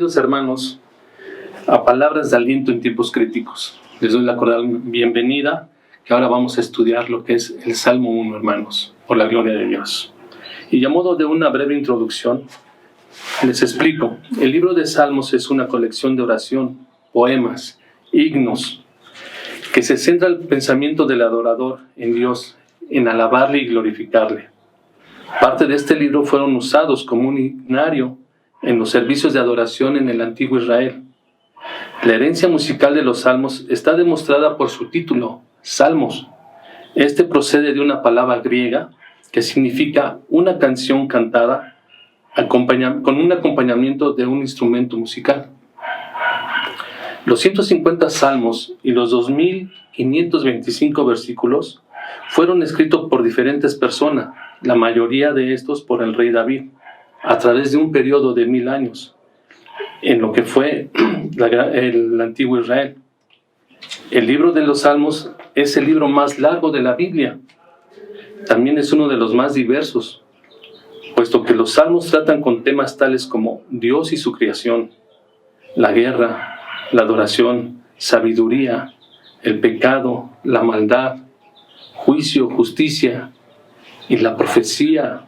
Bienvenidos, hermanos, a Palabras de Aliento en Tiempos Críticos. Les doy la cordial bienvenida, que ahora vamos a estudiar lo que es el Salmo 1, hermanos, por la gloria de Dios. Y a modo de una breve introducción, les explico. El libro de Salmos es una colección de oración, poemas, himnos, que se centra el pensamiento del adorador en Dios, en alabarle y glorificarle. Parte de este libro fueron usados como un himnario en los servicios de adoración en el antiguo Israel. La herencia musical de los salmos está demostrada por su título, Salmos. Este procede de una palabra griega que significa una canción cantada con un acompañamiento de un instrumento musical. Los 150 salmos y los 2.525 versículos fueron escritos por diferentes personas, la mayoría de estos por el rey David, a través de un periodo de 1000 años, en lo que fue el antiguo Israel. El libro de los Salmos es el libro más largo de la Biblia. También es uno de los más diversos, puesto que los Salmos tratan con temas tales como Dios y su creación, la guerra, la adoración, sabiduría, el pecado, la maldad, juicio, justicia y la profecía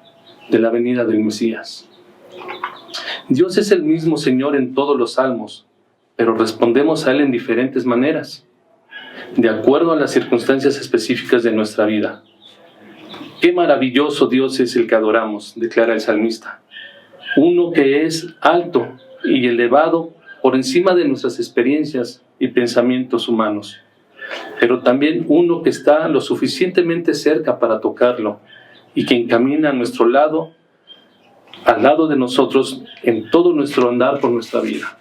de la venida del Mesías. Dios es el mismo Señor en todos los salmos, pero respondemos a Él en diferentes maneras, de acuerdo a las circunstancias específicas de nuestra vida. ¡Qué maravilloso Dios es el que adoramos!, declara el salmista. Uno que es alto y elevado por encima de nuestras experiencias y pensamientos humanos, pero también uno que está lo suficientemente cerca para tocarlo y que camina a nuestro lado, al lado de nosotros, en todo nuestro andar por nuestra vida.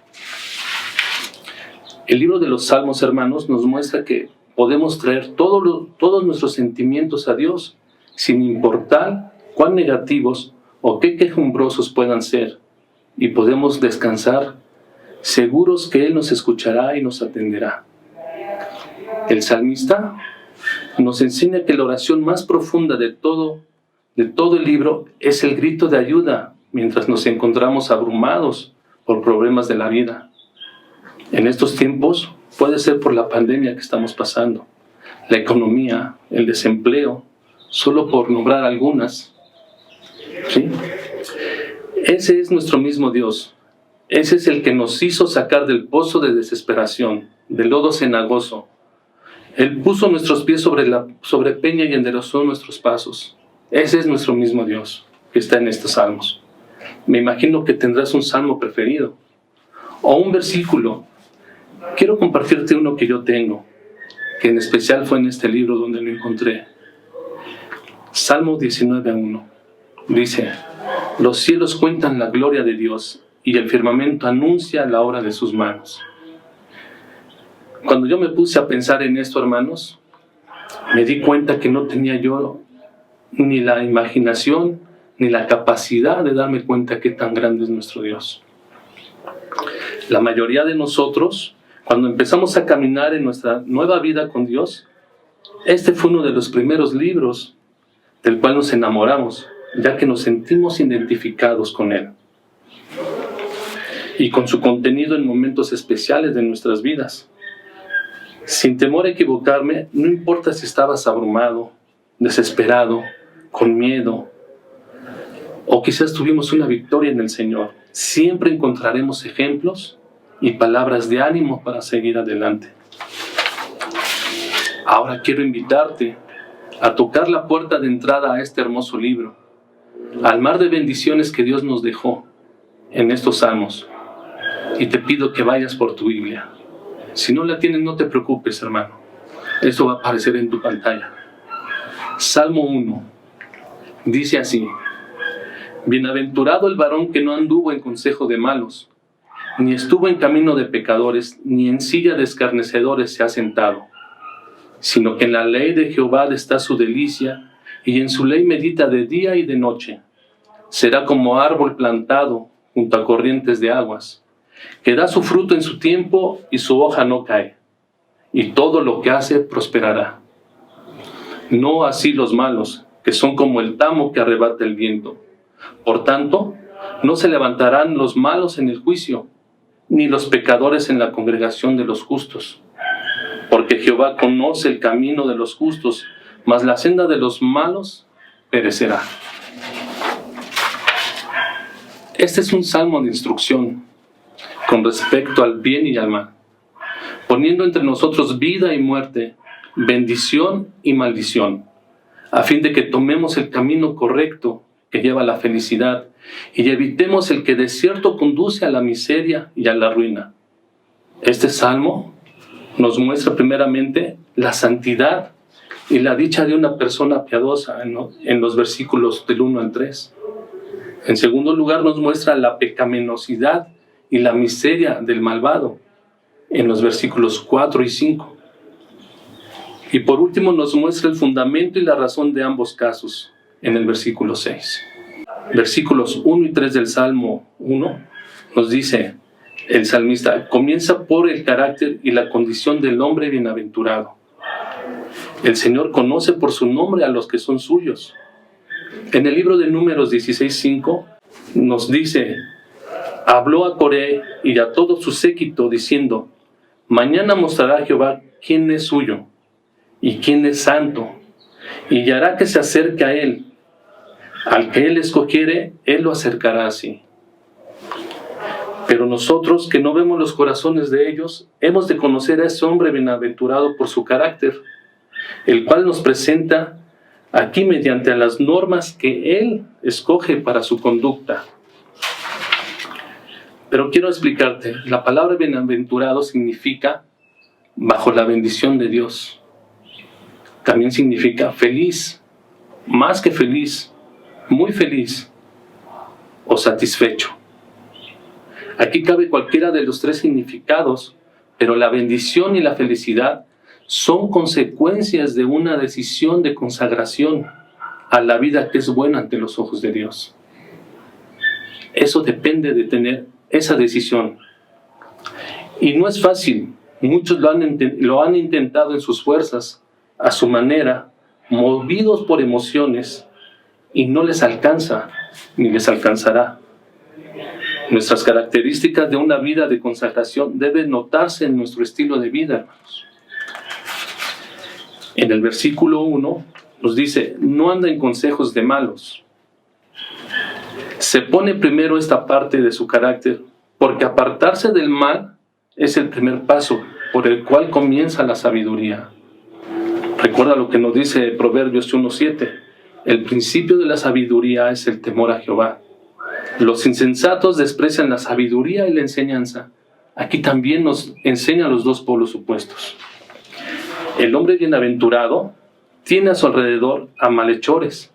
El libro de los Salmos, hermanos, nos muestra que podemos traer todos nuestros sentimientos a Dios, sin importar cuán negativos o qué quejumbrosos puedan ser, y podemos descansar seguros que Él nos escuchará y nos atenderá. El salmista nos enseña que la oración más profunda de todo el libro es el grito de ayuda mientras nos encontramos abrumados por problemas de la vida. En estos tiempos puede ser por la pandemia que estamos pasando, la economía, el desempleo, solo por nombrar algunas. ¿Sí? Ese es nuestro mismo Dios. Ese es el que nos hizo sacar del pozo de desesperación, del lodo cenagoso. Él puso nuestros pies sobre peña y enderezó nuestros pasos. Ese es nuestro mismo Dios que está en estos salmos. Me imagino que tendrás un salmo preferido o un versículo. Quiero compartirte uno que yo tengo, que en especial fue en este libro donde lo encontré. Salmo 19:1. Dice: los cielos cuentan la gloria de Dios y el firmamento anuncia la obra de sus manos. Cuando yo me puse a pensar en esto, hermanos, me di cuenta que no tenía yo ni la imaginación ni la capacidad de darme cuenta qué tan grande es nuestro Dios. La mayoría de nosotros, cuando empezamos a caminar en nuestra nueva vida con Dios, este fue uno de los primeros libros del cual nos enamoramos, ya que nos sentimos identificados con Él y con su contenido en momentos especiales de nuestras vidas. Sin temor a equivocarme, no importa si estabas abrumado, desesperado, con miedo, o quizás tuvimos una victoria en el Señor, siempre encontraremos ejemplos y palabras de ánimo para seguir adelante. Ahora quiero invitarte a tocar la puerta de entrada a este hermoso libro, al mar de bendiciones que Dios nos dejó en estos salmos, y te pido que vayas por tu Biblia. Si no la tienes, no te preocupes, hermano. Esto va a aparecer en tu pantalla. Salmo 1. Dice así: bienaventurado el varón que no anduvo en consejo de malos, ni estuvo en camino de pecadores, ni en silla de escarnecedores se ha sentado, sino que en la ley de Jehová está su delicia, y en su ley medita de día y de noche. Será como árbol plantado junto a corrientes de aguas, que da su fruto en su tiempo y su hoja no cae, y todo lo que hace prosperará. No así los malos, que son como el tamo que arrebata el viento. Por tanto, no se levantarán los malos en el juicio, ni los pecadores en la congregación de los justos. Porque Jehová conoce el camino de los justos, mas la senda de los malos perecerá. Este es un salmo de instrucción con respecto al bien y al mal, poniendo entre nosotros vida y muerte, bendición y maldición, a fin de que tomemos el camino correcto que lleva a la felicidad y evitemos el que de cierto conduce a la miseria y a la ruina. Este salmo nos muestra primeramente la santidad y la dicha de una persona piadosa en los versículos del 1 al 3. En segundo lugar, nos muestra la pecaminosidad y la miseria del malvado en los versículos 4 y 5. Y por último nos muestra el fundamento y la razón de ambos casos en el versículo 6. Versículos 1 y 3 del Salmo 1 nos dice el salmista: comienza por el carácter y la condición del hombre bienaventurado. El Señor conoce por su nombre a los que son suyos. En el libro de Números 16:5 nos dice: habló a Coré y a todo su séquito diciendo: mañana mostrará Jehová quién es suyo y quién es santo, y hará que se acerque a él. Al que él escogiere, él lo acercará así. Pero nosotros, que no vemos los corazones de ellos, hemos de conocer a ese hombre bienaventurado por su carácter, el cual nos presenta aquí mediante las normas que él escoge para su conducta. Pero quiero explicarte, la palabra bienaventurado significa bajo la bendición de Dios. También significa feliz, más que feliz, muy feliz o satisfecho. Aquí cabe cualquiera de los tres significados, pero la bendición y la felicidad son consecuencias de una decisión de consagración a la vida que es buena ante los ojos de Dios. Eso depende de tener esa decisión. Y no es fácil. Muchos lo han intentado en sus fuerzas, a su manera, movidos por emociones, y no les alcanza, ni les alcanzará. Nuestras características de una vida de consagración deben notarse en nuestro estilo de vida, hermanos. En el versículo 1 nos dice: no anda en consejos de malos. Se pone primero esta parte de su carácter, porque apartarse del mal es el primer paso por el cual comienza la sabiduría. Recuerda lo que nos dice Proverbios 1:7: el principio de la sabiduría es el temor a Jehová. Los insensatos desprecian la sabiduría y la enseñanza. Aquí también nos enseña los dos polos opuestos. El hombre bienaventurado tiene a su alrededor a malhechores,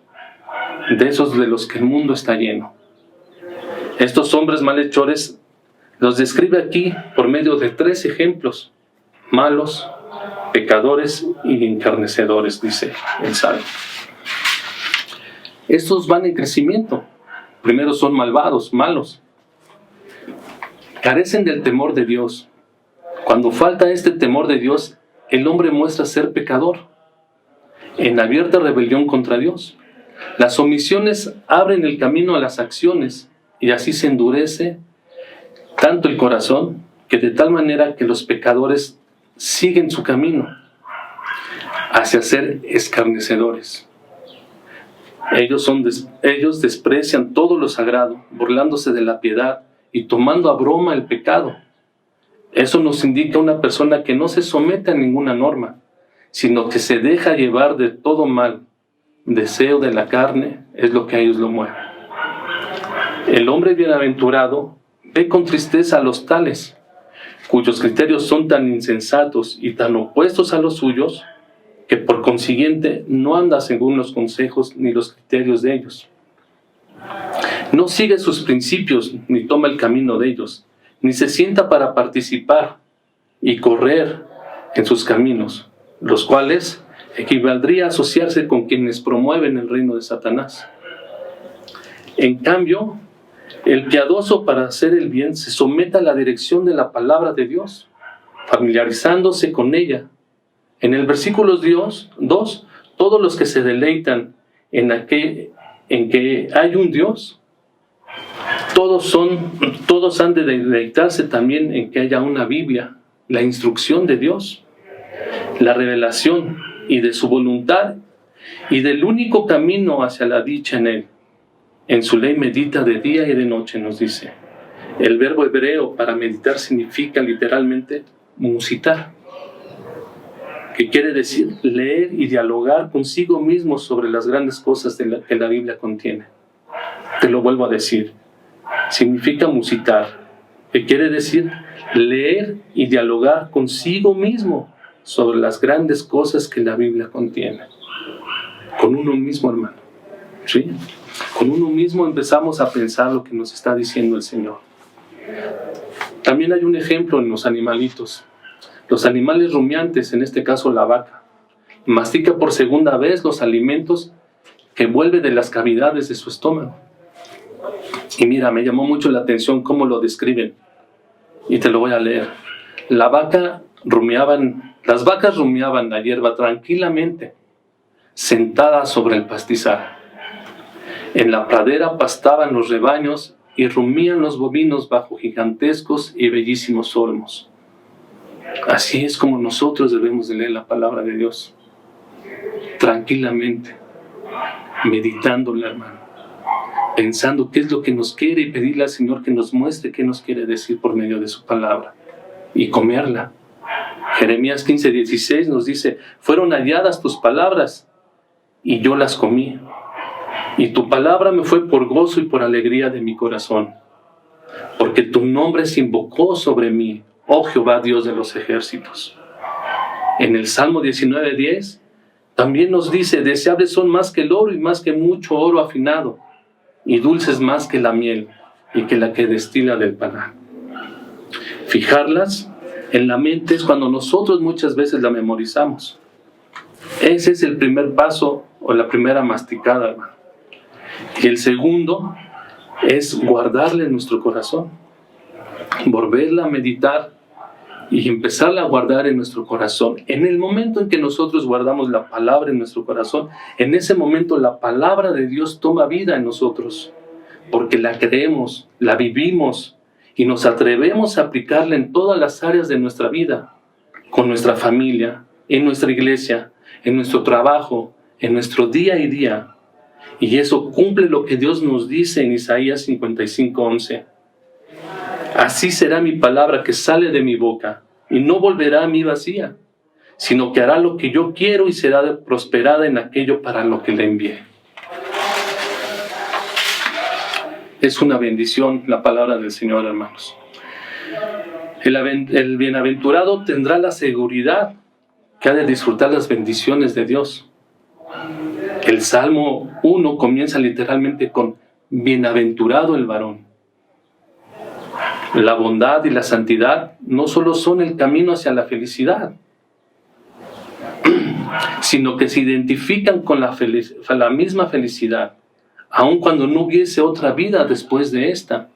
de esos de los que el mundo está lleno. Estos hombres malhechores los describe aquí por medio de 3 ejemplos: malos, pecadores y encarnecedores, dice el Salmo. Estos van en crecimiento. Primero son malvados, malos. Carecen del temor de Dios. Cuando falta este temor de Dios, el hombre muestra ser pecador, en abierta rebelión contra Dios. Las omisiones abren el camino a las acciones, y así se endurece tanto el corazón, que de tal manera que los pecadores siguen su camino hacia ser escarnecedores. Ellos desprecian todo lo sagrado, burlándose de la piedad y tomando a broma el pecado. Eso nos indica una persona que no se somete a ninguna norma, sino que se deja llevar de todo mal. Deseo de la carne es lo que a ellos lo mueve. El hombre bienaventurado ve con tristeza a los tales, cuyos criterios son tan insensatos y tan opuestos a los suyos, que por consiguiente no anda según los consejos ni los criterios de ellos. No sigue sus principios ni toma el camino de ellos, ni se sienta para participar y correr en sus caminos, los cuales equivaldría a asociarse con quienes promueven el reino de Satanás. En cambio, el piadoso, para hacer el bien, se somete a la dirección de la palabra de Dios, familiarizándose con ella. En el versículo 2, todos los que se deleitan en que hay un Dios, Todos han de deleitarse también en que haya una Biblia, la instrucción de Dios, la revelación y de su voluntad y del único camino hacia la dicha en Él. En su ley medita de día y de noche, nos dice. El verbo hebreo para meditar significa literalmente musitar, que quiere decir leer y dialogar consigo mismo sobre las grandes cosas que la Biblia contiene. Te lo vuelvo a decir. Significa musitar, que quiere decir leer y dialogar consigo mismo sobre las grandes cosas que la Biblia contiene. Con uno mismo, hermano. ¿Sí? Con uno mismo empezamos a pensar lo que nos está diciendo el Señor. También hay un ejemplo en los animalitos. Los animales rumiantes, en este caso la vaca, mastica por segunda vez los alimentos que vuelve de las cavidades de su estómago. Y mira, me llamó mucho la atención cómo lo describen. Y te lo voy a leer. Las vacas rumiaban la hierba tranquilamente, sentadas sobre el pastizal. En la pradera pastaban los rebaños y rumían los bovinos bajo gigantescos y bellísimos olmos. Así es como nosotros debemos de leer la palabra de Dios. Tranquilamente, meditándola, hermano. Pensando qué es lo que nos quiere y pedirle al Señor que nos muestre qué nos quiere decir por medio de su palabra. Y comerla. Jeremías 15:16 nos dice: fueron halladas tus palabras y yo las comí. Y tu palabra me fue por gozo y por alegría de mi corazón. Porque tu nombre se invocó sobre mí, oh Jehová, Dios de los ejércitos. En el Salmo 19:10 también nos dice: deseables son más que el oro y más que mucho oro afinado, y dulces más que la miel y que la que destila del panal. Fijarlas en la mente es cuando nosotros muchas veces la memorizamos. Ese es el primer paso o la primera masticada, hermano. Y el segundo es guardarla en nuestro corazón, volverla a meditar y empezarla a guardar en nuestro corazón. En el momento en que nosotros guardamos la palabra en nuestro corazón, en ese momento la palabra de Dios toma vida en nosotros, porque la creemos, la vivimos y nos atrevemos a aplicarla en todas las áreas de nuestra vida, con nuestra familia, en nuestra iglesia, en nuestro trabajo, en nuestro día a día. Y eso cumple lo que Dios nos dice en Isaías 55:11. Así será mi palabra que sale de mi boca, y no volverá a mí vacía, sino que hará lo que yo quiero y será prosperada en aquello para lo que le envié. Es una bendición la palabra del Señor, hermanos. El bienaventurado tendrá la seguridad que ha de disfrutar las bendiciones de Dios. El Salmo 1 comienza literalmente con bienaventurado el varón. La bondad y la santidad no solo son el camino hacia la felicidad, sino que se identifican con la misma felicidad, aun cuando no hubiese otra vida después de esta,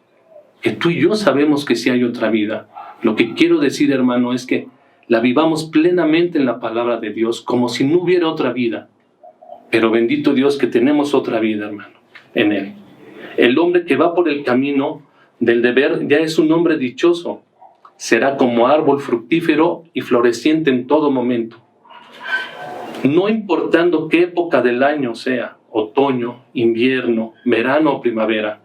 que tú y yo sabemos que sí hay otra vida. Lo que quiero decir, hermano, es que la vivamos plenamente en la palabra de Dios, como si no hubiera otra vida. Pero bendito Dios que tenemos otra vida, hermano, en Él. El hombre que va por el camino del deber ya es un hombre dichoso. Será como árbol fructífero y floreciente en todo momento. No importando qué época del año sea, otoño, invierno, verano o primavera.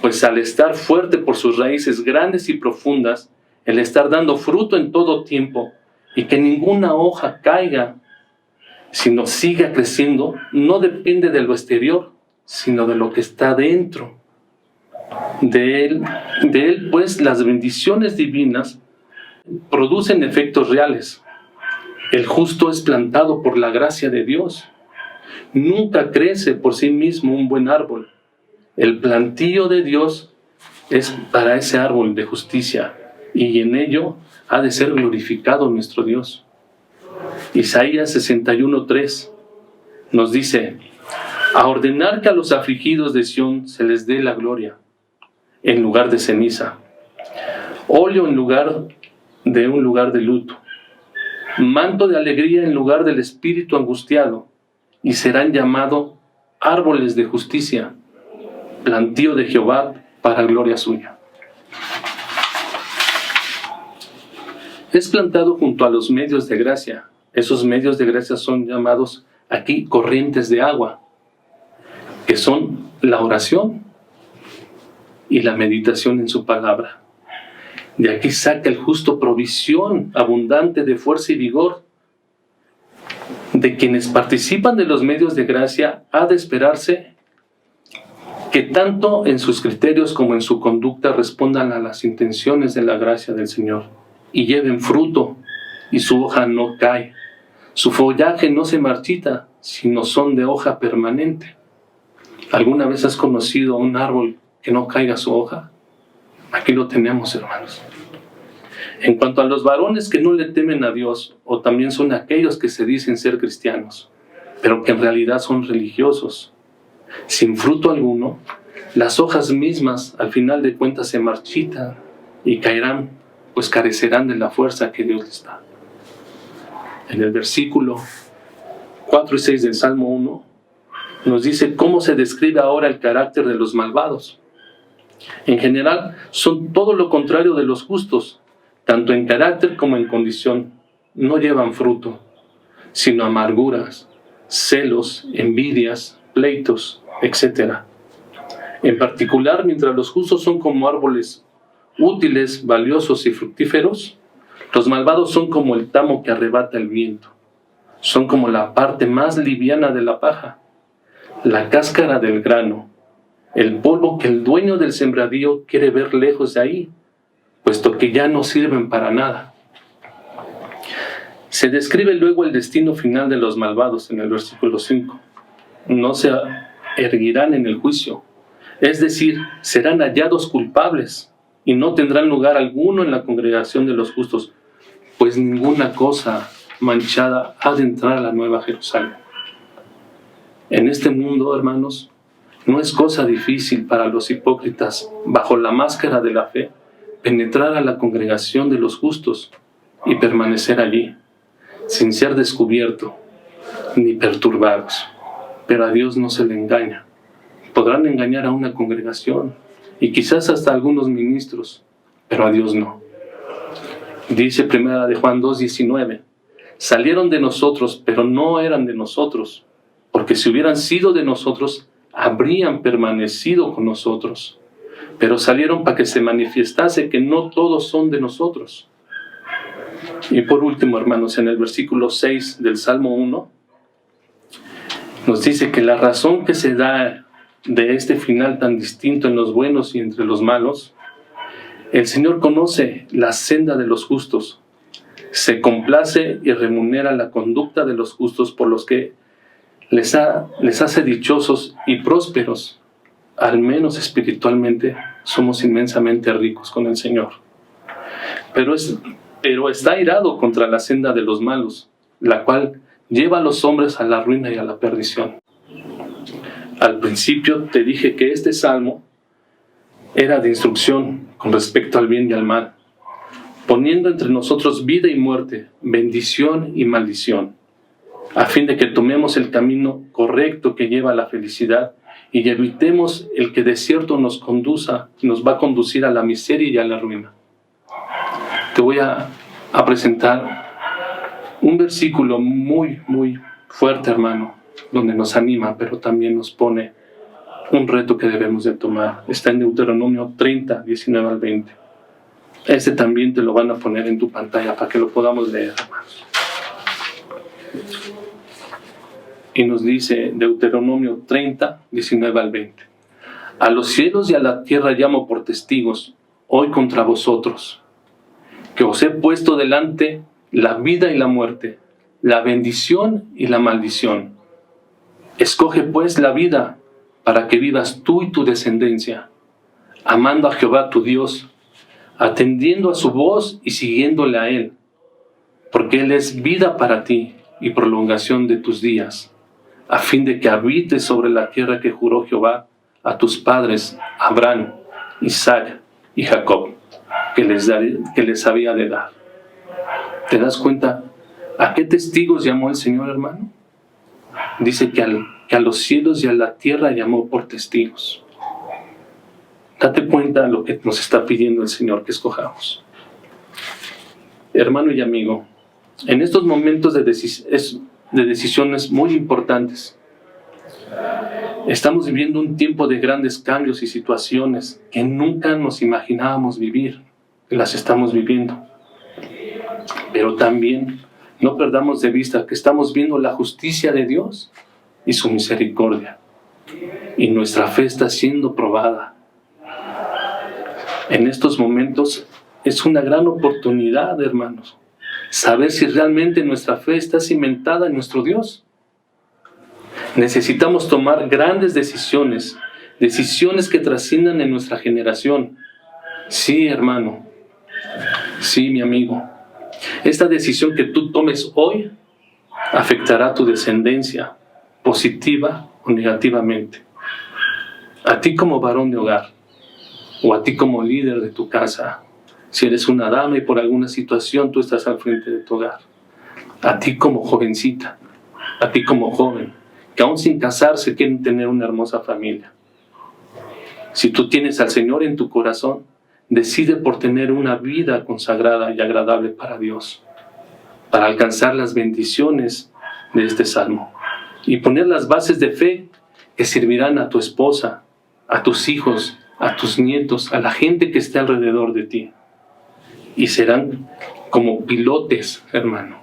Pues al estar fuerte por sus raíces grandes y profundas, el estar dando fruto en todo tiempo y que ninguna hoja caiga, sino siga creciendo, no depende de lo exterior, sino de lo que está dentro. De él, pues, las bendiciones divinas producen efectos reales. El justo es plantado por la gracia de Dios. Nunca crece por sí mismo un buen árbol. El plantío de Dios es para ese árbol de justicia, y en ello ha de ser glorificado nuestro Dios. Isaías 61:3 nos dice: a ordenar que a los afligidos de Sión se les dé la gloria, en lugar de ceniza, óleo en lugar de un lugar de luto, manto de alegría en lugar del espíritu angustiado, y serán llamados árboles de justicia, plantío de Jehová para gloria suya. Es plantado junto a los medios de gracia. Esos medios de gracia son llamados aquí corrientes de agua, que son la oración y la meditación en su palabra. De aquí saca el justo provisión abundante de fuerza y vigor. De quienes participan de los medios de gracia, ha de esperarse que tanto en sus criterios como en su conducta respondan a las intenciones de la gracia del Señor y lleven fruto, y su hoja no cae. Su follaje no se marchita, sino son de hoja permanente. ¿Alguna vez has conocido a un árbol que no caiga su hoja? Aquí lo tenemos, hermanos. En cuanto a los varones que no le temen a Dios, o también son aquellos que se dicen ser cristianos, pero que en realidad son religiosos, sin fruto alguno, las hojas mismas al final de cuentas se marchitan y caerán, pues carecerán de la fuerza que Dios les da. En el versículo 4 y 6 del Salmo 1, nos dice cómo se describe ahora el carácter de los malvados. En general, son todo lo contrario de los justos, tanto en carácter como en condición. No llevan fruto, sino amarguras, celos, envidias, pleitos, etc. En particular, mientras los justos son como árboles útiles, valiosos y fructíferos, los malvados son como el tamo que arrebata el viento. Son como la parte más liviana de la paja, la cáscara del grano, el polvo que el dueño del sembradío quiere ver lejos de ahí, puesto que ya no sirven para nada. Se describe luego el destino final de los malvados en el versículo 5. No se erguirán en el juicio, es decir, serán hallados culpables y no tendrán lugar alguno en la congregación de los justos, pues ninguna cosa manchada ha de entrar a la nueva Jerusalén. En este mundo, hermanos, no es cosa difícil para los hipócritas, bajo la máscara de la fe, penetrar a la congregación de los justos y permanecer allí, sin ser descubierto ni perturbados. Pero a Dios no se le engaña. Podrán engañar a una congregación y quizás hasta algunos ministros, pero a Dios no. Dice 1 de Juan 2:19, salieron de nosotros, pero no eran de nosotros, porque si hubieran sido de nosotros, habrían permanecido con nosotros. Pero salieron para que se manifestase que no todos son de nosotros. Y por último, hermanos, en el versículo 6 del Salmo 1, nos dice que la razón que se da de este final tan distinto en los buenos y entre los malos, el Señor conoce la senda de los justos, se complace y remunera la conducta de los justos, por los que les hace dichosos y prósperos. Al menos espiritualmente somos inmensamente ricos con el Señor. Pero está airado contra la senda de los malos, la cual lleva a los hombres a la ruina y a la perdición. Al principio te dije que este salmo era de instrucción con respecto al bien y al mal, poniendo entre nosotros vida y muerte, bendición y maldición, a fin de que tomemos el camino correcto que lleva a la felicidad y evitemos el que de cierto nos va a conducir a la miseria y a la ruina. Te voy a presentar un versículo muy, muy fuerte, hermano, donde nos anima, pero también nos pone un reto que debemos de tomar. Está en Deuteronomio 30, 19 al 20. Este también te lo van a poner en tu pantalla para que lo podamos leer, hermanos. Y nos dice Deuteronomio 30, 19 al 20. A los cielos y a la tierra llamo por testigos, hoy contra vosotros, que os he puesto delante la vida y la muerte, la bendición y la maldición. Escoge pues la vida, para que vivas tú y tu descendencia, amando a Jehová tu Dios, atendiendo a su voz y siguiéndole a Él, porque Él es vida para ti y prolongación de tus días, a fin de que habites sobre la tierra que juró Jehová a tus padres, Abraham, Isaac y Jacob, que les había de dar. ¿Te das cuenta a qué testigos llamó el Señor, hermano? Dice que a los cielos y a la tierra llamó por testigos. Date cuenta de lo que nos está pidiendo el Señor que escojamos. Hermano y amigo, en estos momentos de decisiones muy importantes, estamos viviendo un tiempo de grandes cambios y situaciones que nunca nos imaginábamos vivir. Las estamos viviendo. Pero también no perdamos de vista que estamos viendo la justicia de Dios y su misericordia. Y nuestra fe está siendo probada. En estos momentos es una gran oportunidad, hermanos, saber si realmente nuestra fe está cimentada en nuestro Dios. Necesitamos tomar grandes decisiones que trasciendan en nuestra generación. Sí, hermano. Sí, mi amigo. Esta decisión que tú tomes hoy afectará a tu descendencia, positiva o negativamente. A ti como varón de hogar, o a ti como líder de tu casa, si eres una dama y por alguna situación tú estás al frente de tu hogar. A ti como jovencita, a ti como joven, que aún sin casarse quieren tener una hermosa familia. Si tú tienes al Señor en tu corazón, decide por tener una vida consagrada y agradable para Dios, para alcanzar las bendiciones de este salmo y poner las bases de fe que servirán a tu esposa, a tus hijos, a tus nietos, a la gente que esté alrededor de ti. Y serán como pilotes, hermano,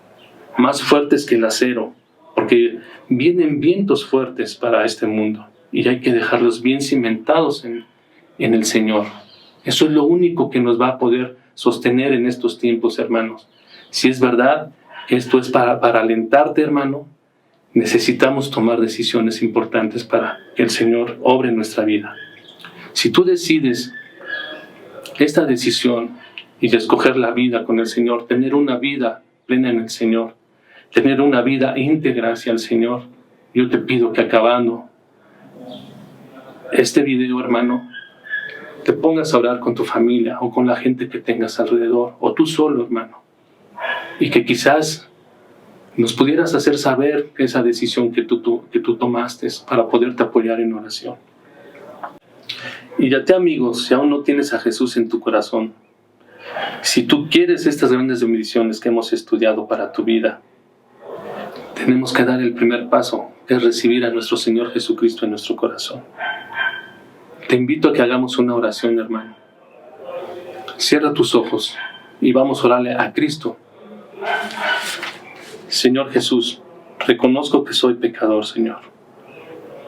más fuertes que el acero, porque vienen vientos fuertes para este mundo y hay que dejarlos bien cimentados en el Señor. Eso es lo único que nos va a poder sostener en estos tiempos, hermanos. Si es verdad que esto es para alentarte, hermano, necesitamos tomar decisiones importantes para que el Señor obre en nuestra vida. Si tú decides esta decisión y de escoger la vida con el Señor, tener una vida plena en el Señor, tener una vida íntegra hacia el Señor, yo te pido que acabando este video, hermano, te pongas a orar con tu familia o con la gente que tengas alrededor, o tú solo, hermano, y que quizás nos pudieras hacer saber esa decisión que tú tomaste para poderte apoyar en oración. Y ya te, amigos, si aún no tienes a Jesús en tu corazón, si tú quieres estas grandes bendiciones que hemos estudiado para tu vida, tenemos que dar el primer paso, que es recibir a nuestro Señor Jesucristo en nuestro corazón. Te invito a que hagamos una oración, hermano. Cierra tus ojos y vamos a orarle a Cristo. Señor Jesús, reconozco que soy pecador, Señor.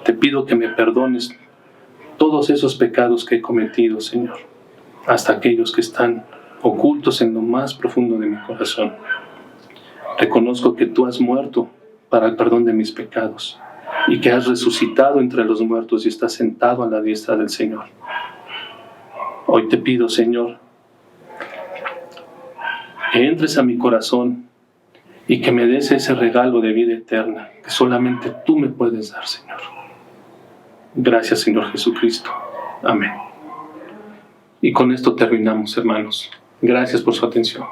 Te pido que me perdones todos esos pecados que he cometido, Señor, hasta aquellos que están ocultos en lo más profundo de mi corazón. Reconozco que tú has muerto para el perdón de mis pecados y que has resucitado entre los muertos y estás sentado a la diestra del Señor. Hoy te pido, Señor, que entres a mi corazón y que me des ese regalo de vida eterna que solamente tú me puedes dar, Señor. Gracias, Señor Jesucristo. Amén. Y con esto terminamos, hermanos. Gracias por su atención.